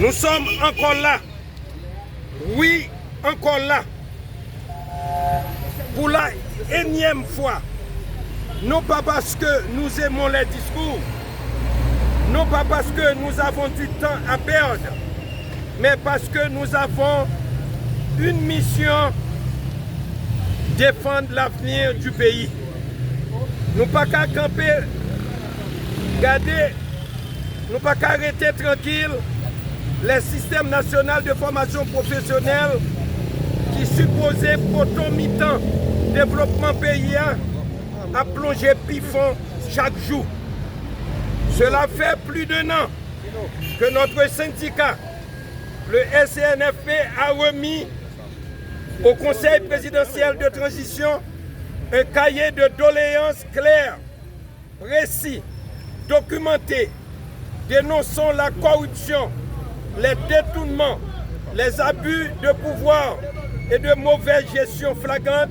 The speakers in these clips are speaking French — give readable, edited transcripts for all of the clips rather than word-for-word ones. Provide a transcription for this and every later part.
Nous sommes encore là. Oui, encore là. Pour la énième fois. Non pas parce que nous aimons les discours, non pas parce que nous avons du temps à perdre, mais parce que nous avons une mission: défendre l'avenir du pays. Nous pas qu'à camper, garder, nous pas qu'à arrêter tranquille les systèmes nationaux de formation professionnelle qui supposaient pourtant mi-temps développement paysan à plonger pifon chaque jour. Cela fait plus d'un an que notre syndicat, le SCNFP, a remis au Conseil présidentiel de transition un cahier de doléances clair, précis, documenté, dénonçant la corruption, les détournements, les abus de pouvoir et de mauvaise gestion flagrante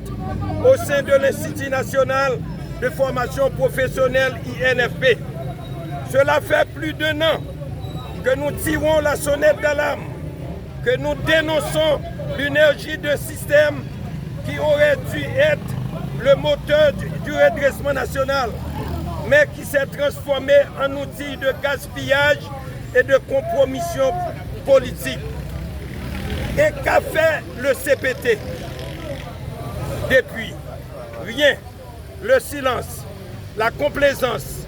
au sein de l'Institut national de formation professionnelle INFP. Cela fait plus d'un an que nous tirons la sonnette d'alarme, que nous dénonçons l'énergie de système qui aurait dû être le moteur du redressement national, mais qui s'est transformé en outil de gaspillage et de compromission politique. Et qu'a fait le CPT depuis? Rien. Le silence, la complaisance,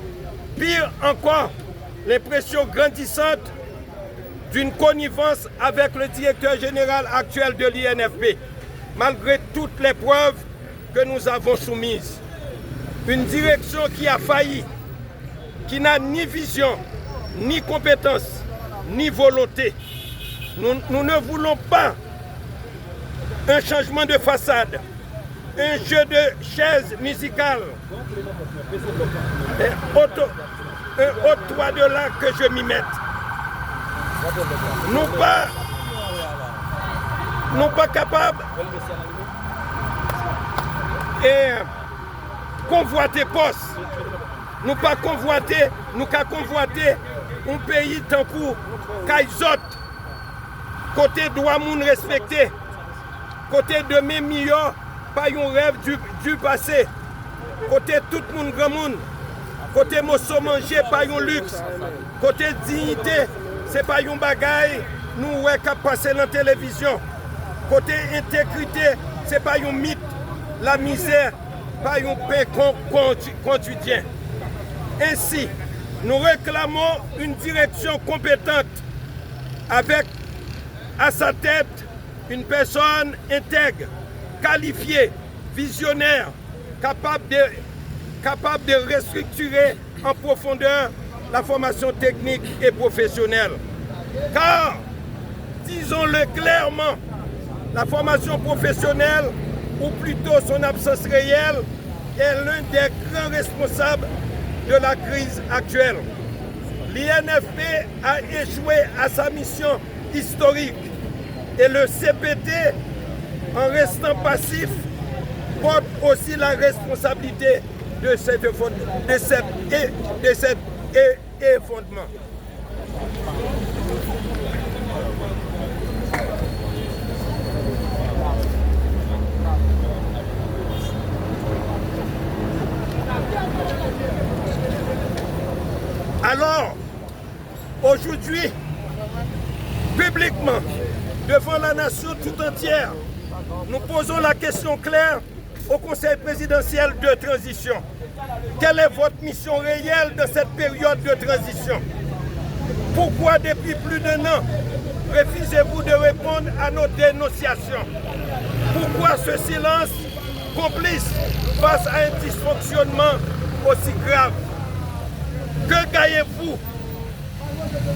pire encore, l'impression grandissante d'une connivence avec le directeur général actuel de l'INFP, malgré toutes les preuves que nous avons soumises. Une direction qui a failli, qui n'a ni vision, ni compétence, ni volonté. Nous ne voulons pas un changement de façade, un jeu de chaises musicales, un haut toit de là que je m'y mette. Nous pas capables et convoiter poste. Nous pas convoiter, nous qu'à convoiter un pays tant pour Kaizot, côté droit moun respecté, côté de mes millions, pas un rêve du passé, côté tout le monde grand monde, côté mosso manger, pas un luxe, côté dignité, c'est pas un bagaille, nous ouais qu'à passer dans la télévision, côté intégrité, c'est pas un mythe, la misère, pas un pain quotidien. Ainsi, nous réclamons une direction compétente avec à sa tête une personne intègre, qualifiée, visionnaire, capable de restructurer en profondeur la formation technique et professionnelle. Car, disons-le clairement, la formation professionnelle, ou plutôt son absence réelle, est l'un des grands responsables de la crise actuelle. L'INFP a échoué à sa mission historique et le CPT, en restant passif, porte aussi la responsabilité de cet effondrement. Alors, aujourd'hui, publiquement, devant la nation tout entière, nous posons la question claire au Conseil présidentiel de transition. Quelle est votre mission réelle de cette période de transition? Pourquoi depuis plus d'un an refusez-vous de répondre à nos dénonciations? Pourquoi ce silence complice face à un dysfonctionnement aussi grave? Que gagnez-vous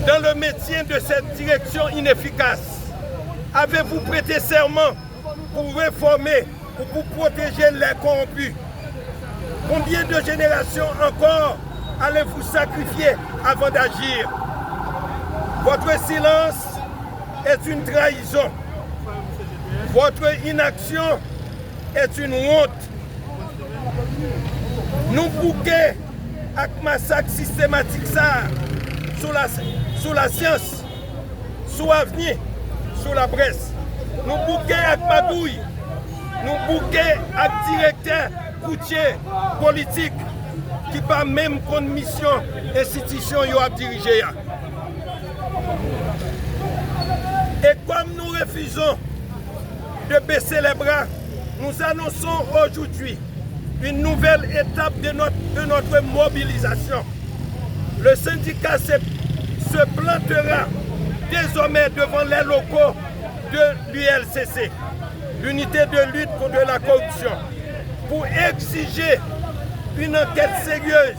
dans le maintien de cette direction inefficace? Avez-vous prêté serment pour réformer ou pour protéger les corrompus? Combien de générations encore allez-vous sacrifier avant d'agir? Votre silence est une trahison. Votre inaction est une honte. Nous bouquons avec massacre systématique ça, sous la science, sous avenir, sous la presse. Nous bouquons avec magouille, nous bouquons avec directeur routier politique qui pas même contre mission institution yo a dirigé. Et comme nous refusons de baisser les bras, nous annonçons aujourd'hui une nouvelle étape de notre mobilisation. Le syndicat se plantera désormais devant les locaux de l'ULCC, l'unité de lutte contre la corruption, pour exiger une enquête sérieuse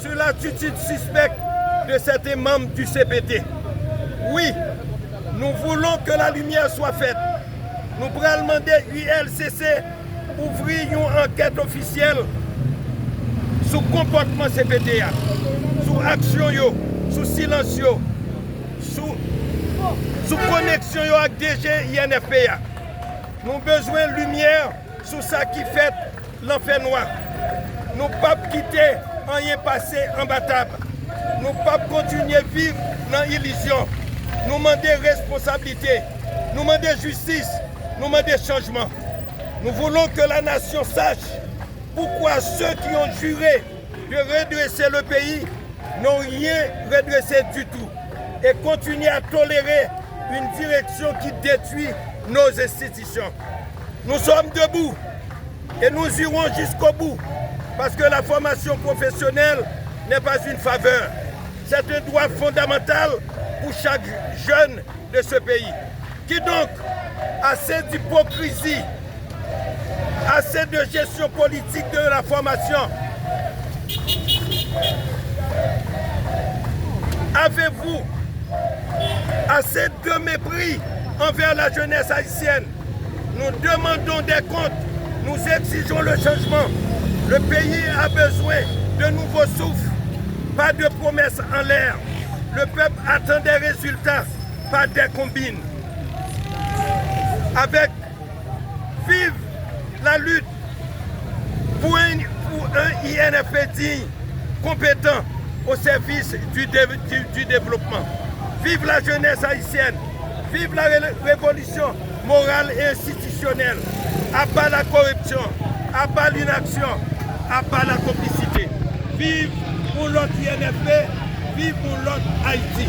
sur l'attitude suspecte de certains membres du CPT. Oui, nous voulons que la lumière soit faite. Nous pourrons demander à l'ULCC d'ouvrir une enquête officielle sur le comportement CPT, sur l'action, sur le silence, sur la connexion avec DG INFP. Nous avons besoin de lumière sur ça qui fait l'enfer noir. Nous ne pouvons pas quitter rien passé imbattable. Nous ne pouvons pas continuer à vivre dans l'illusion. Nous demandons responsabilité, nous demandons justice, nous demandons changement. Nous voulons que la nation sache pourquoi ceux qui ont juré de redresser le pays n'ont rien redressé du tout et continuent à tolérer une direction qui détruit nos institutions. Nous sommes debout et nous irons jusqu'au bout parce que la formation professionnelle n'est pas une faveur. C'est un droit fondamental pour chaque jeune de ce pays. Qui donc, assez d'hypocrisie, assez de gestion politique de la formation, avez-vous assez de mépris envers la jeunesse haïtienne? Nous demandons des comptes, nous exigeons le changement. Le pays a besoin de nouveaux souffles, pas de promesses en l'air. Le peuple attend des résultats, pas des combines. Avec vive la lutte pour un INFP digne, compétent au service du développement. Vive la jeunesse haïtienne, vive la révolution morale et institutionnelle. À bas la corruption, à bas l'inaction, à bas la complicité. Vive pour l'autre INFP, vive pour l'autre Haïti.